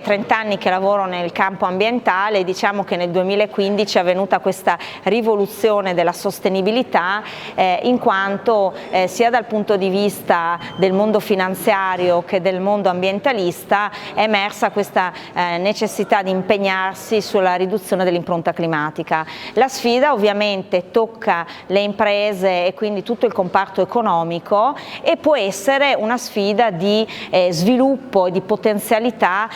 30 anni che lavoro nel campo ambientale, diciamo che nel 2015 è avvenuta questa rivoluzione della sostenibilità, in quanto sia dal punto di vista del mondo finanziario che del mondo ambientalista è emersa questa necessità di impegnarsi sulla riduzione dell'impronta climatica. La sfida ovviamente tocca le imprese e quindi tutto il comparto economico e può essere una sfida di sviluppo e di potenzialità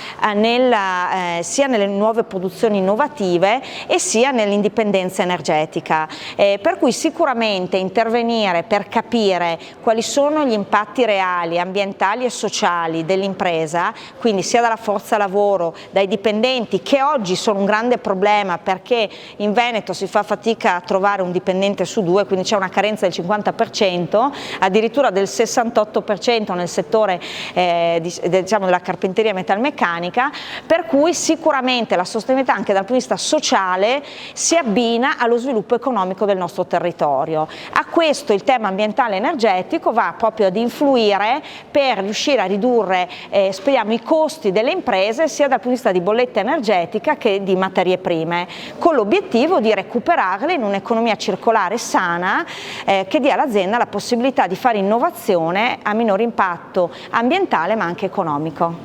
sia nelle nuove produzioni innovative e sia nell'indipendenza energetica, per cui sicuramente intervenire per capire quali sono gli impatti reali, ambientali e sociali dell'impresa, quindi sia dalla forza lavoro, dai dipendenti, che oggi sono un grande problema perché in Veneto si fa fatica a trovare un dipendente su due, quindi c'è una carenza del 50%, addirittura del 68% nel settore diciamo della carpenteria e metalmeccanica, per cui sicuramente la sostenibilità anche dal punto di vista sociale si abbina allo sviluppo economico del nostro territorio. A questo il tema ambientale e energetico va proprio ad influire per riuscire a ridurre speriamo i costi delle imprese sia dal punto di vista di bolletta energetica che di materie prime, con l'obiettivo di recuperarle in un'economia circolare sana che dia all'azienda la possibilità di fare innovazione a minore impatto ambientale ma anche economico.